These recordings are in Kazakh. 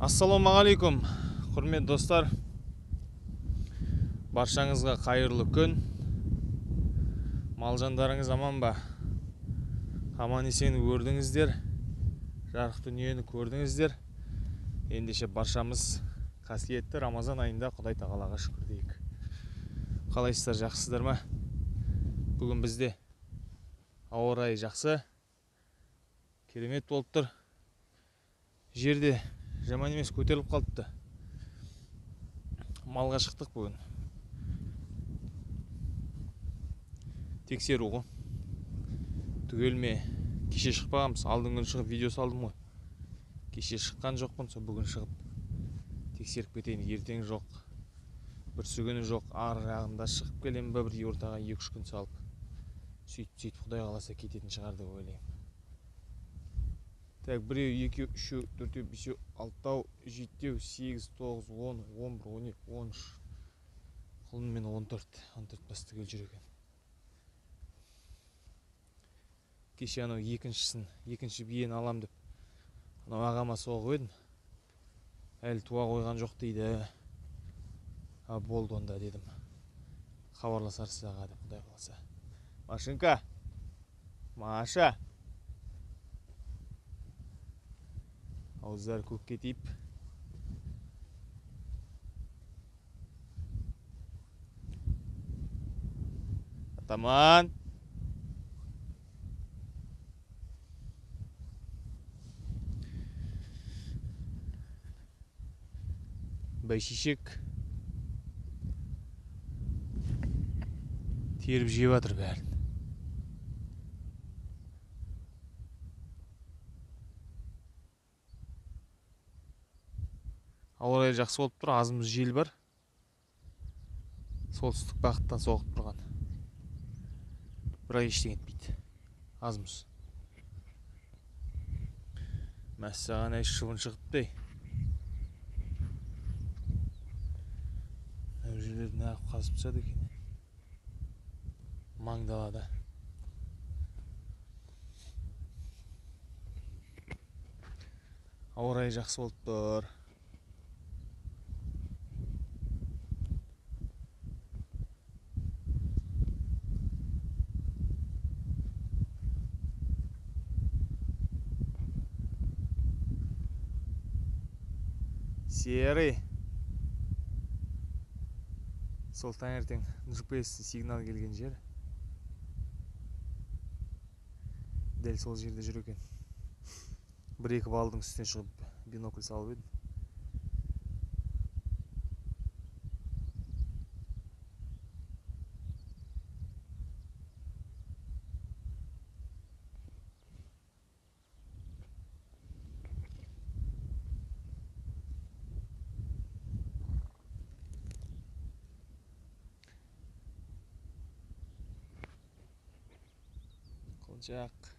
Ассалаумағалейкум, құрмет достар. Баршаңызға қайырлы күн. Мал жандарыңыз аман ба? Аман есен көрдіңіздер. Жарық дүниені көрдіңіздер. Ендеше баршамыз қасиетті Рамазан айында Құдай тағалаға шүкір дейік. Қалайсыздар, жақсысыздар ма? Бүгін бізде ауа райы жақсы. Керемет болып тұр. Жерде жаман емес, көтеріліп қалыпты. Малға шықтық бүгін. Тексеру ғой. Түгелме. Кеше шықпағанбыз. Алдың күн шығып видео салдым ғой. Кеше шыққан жоқпын, сол бүгін шығып тексеріп кетейін. Ертең жоқ. Бүрсі күні жоқ. Ар жағында шығып келем бе, бір ортаға 2-3 күн салып. Сөйтіп Құдай қаласа кететін шығар деп ойлаймын. Так, 1, 2, 3, 4, 5, 6, 7, 8, 9, 10, 11, 12, 13. Құлын мен 14 басты кел жүр екен. Кеше анау екінші биен алам деп анау ағама соғып едім. Әлі туа қойған жоқ дейді. Болды онда дедім. Хабарласар сізға деп Құдай қаласа. Машинка! Маша! Ауыздары көкке тиіп. Атаман! Бәйшешек теріп жеп жатыр бәрін. Ауа райы жақсы болып тұр, азымыз жел бар. Солтүстік бағыттан соғып тұрған. Бірақ ештеңе етпейді. Азымыз. Мәссаған әй шыбын шығыпты. Жерлерді нағып қазып тастады екен. Маңдалада. Ауа райы жақсы болып тұр. Серый. Сол таңертең GPS сигнал келген жер. Дәл сол жерде жүр екен. 1-2 балдың үстіне шығып бинокль салып едім. Қылжақ.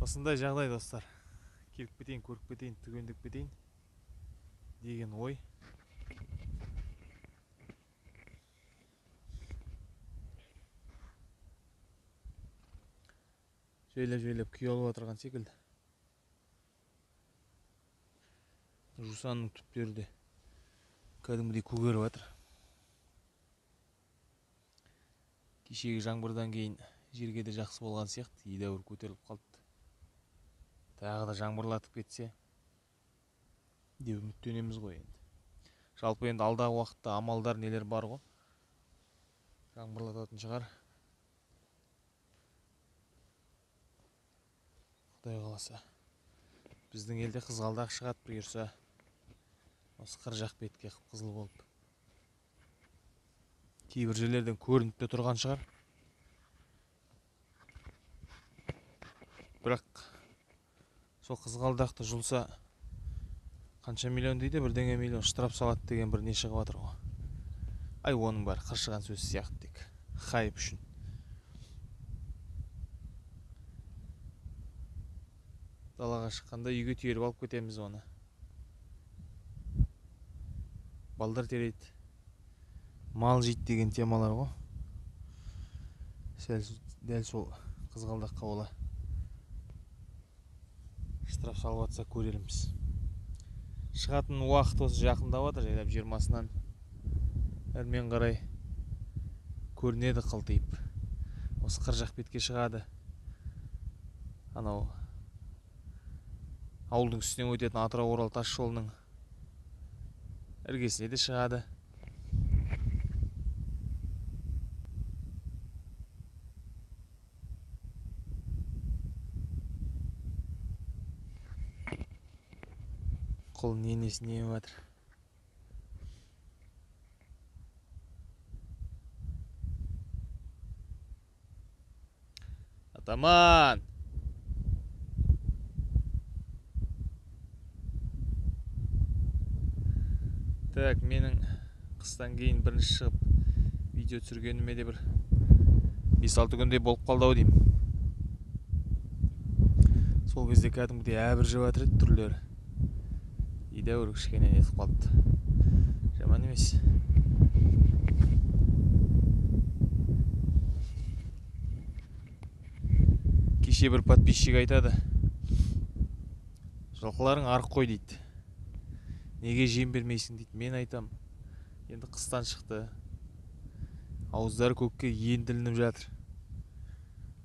Осындай жағдай достар. Келіп кетейін, көріп кетейін, түгендіп кетейін деген ой. Жөйлеп күй алып отырған секілді. Жусанның түптері де кәдімгідей көгеріп жатыр. Кешегі жаңбырдан кейін жерге де жақсы болған сияқты, едәуір көтеріліп қалыпты. Тағы да жаңбырлатып кетсе деп үміттенеміз ғой енді. Жалпы енді алдағы уақытта амалдар нелер бар ғой. Жаңбырлататын шығар. Құдай қаласа. Біздің елде қызғалдақ шығады бұйырса. Осы қыр жақ бетке қызыл болып. Кейбір жерлерден көрініп те тұрған шығар. Бірақ сол қызғалдақты жұлса қанша миллион дейді, бірдеңе миллион штраф салады деген бір не шығып жатыр ғой. Ай, оның бәрі қыршыған сөз сияқты тек. Хайп үшін. Далаға шыққанда үйге түйеріп алып кетеміз оны. Балдар терейді. Мал жейді деген темалар ғой. дәл сол қызғалдаққа бола штраф салып жатса көрерміз. Шығатын уақыт осы жақындап жатыр, жайлап 20-сынан әрмен қарай көрінеді қылтиып. Осы қыржақ бетке шығады. Анау ауылдың үстінен өтетін Атырау-Орал тас жолының іргесіне де шығады. Құл ненесін еміп жатыр. Атаман! Так, менің қыстан кейін бірінші шығып видео түсіргеніме де бір 5-6 күндей болып қалды-ау деймін. Сол кезде кәдімгідей әбір жеп жатыр еді түрлері. Едәуір кішкене нетіп қалыпты. Жаман емес. Кеше бір подписчик айтады. Жылқыларың арық қой дейді. Неге жем бермейсің дейді. Мен айтам, енді қыстан шықты. Ауыздары көкке енді ілініп жатыр.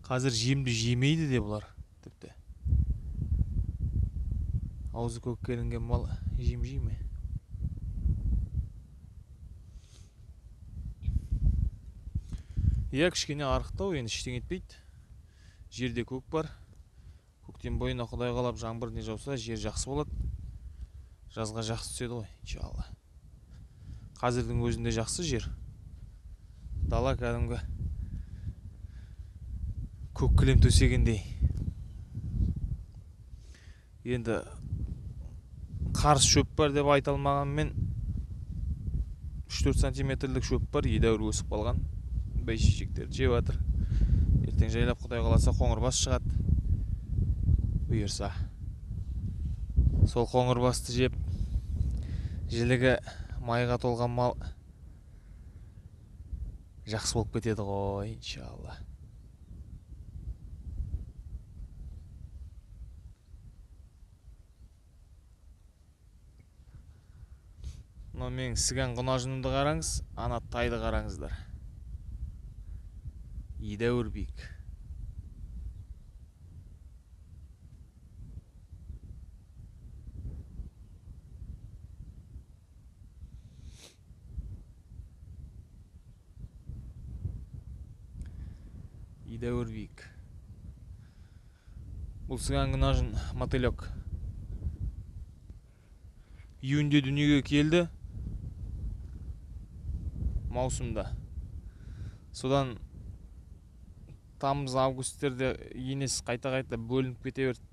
Қазір жемді жемейді де бұлар. Тіпті. Аузы көкке ілінген мал жем жей ме? Иә, кішкене арықтау, енді ештеңе етпейді. Жерде көк бар. Көктем бойына Құдай қалап жаңбыр не жауса, жер жақсы болады. Жазға жақсы түседі ғой, иншалла. Қазірдің өзінде жақсы жер. Дала кәдімгі көк кілем төсегендей. Енді қарыс шөп бар деп айта алмағанмен 3-4 сантиметрлік шөп бар, едәуір өсіп қалған. Бәйшешектерді жеп жатыр. Ертең жайлап Құдай қаласа қоңырбас шығады. Бұйырса. Сол қоңырбасты жеп, жілігі майға толған мал жақсы болып кетеді ғой, иншалла. Но менің сіған құнажынымды қараңыз, ана тайды қараңыздар. Едәуір биік. Едәуір биік. Бұл сіған құнажын мотылек. Июньде дүниеге келді. Маусымда. Содан тамыз августтерде енесі қайта-қайта бөлініп кете берді.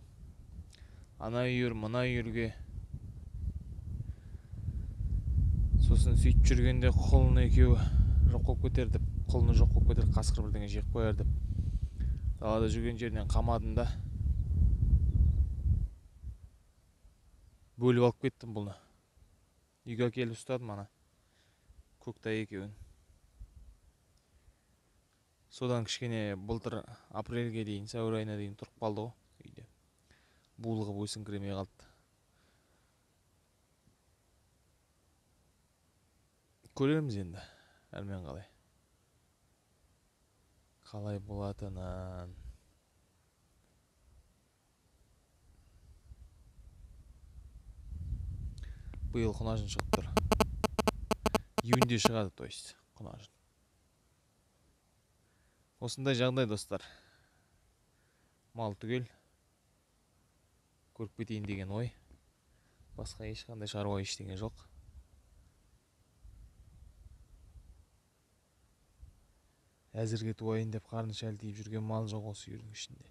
Ана үйір, мына үйірге. Сосын сөйтіп жүргенде құлыны екеуі жоқ болып кетер деп, құлыны жоқ болып кетер, қасқыр бірдеңе жеп қояр деп. Далада жүрген жерінен қамадым да бөліп алып кеттім бұны. Үйге келіп ұстадым ана көктай екеуін. Содан кішкене былтыр апрельге дейін, сәуір айына дейін тұрып қалды ғой үйде. Булығып өсіңкіремей қалды. Көреміз енді, әрмен қалай. Қалай болатынын. Биыл құнажын шығып тұр. Июньде шығады, то есть, құнажын. Осындай жағдай, достар. Мал түгел. Көріп кетейін деген ой. Басқа ешқандай шаруа ештеңе жоқ. Әзірге туайын деп қарны шәлтиіп жүрген мал жоқ осы үйірдің ішінде.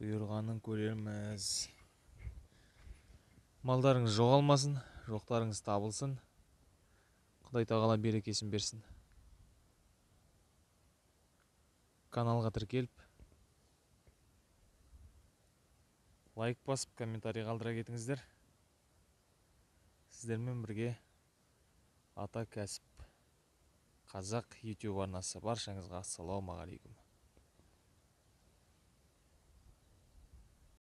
Бұйырғанын көрерміз. Малдарыңыз жоғалмасын, жоқтарыңыз табылсын. Құдай тағала берекесін берсін. Каналға тіркеліп, лайк басып, комментарий қалдыра кетіңіздер. сіздермен бірге ата кәсіп қазақ YouTube арнасы. Баршаңызға ассалаумағалейкум.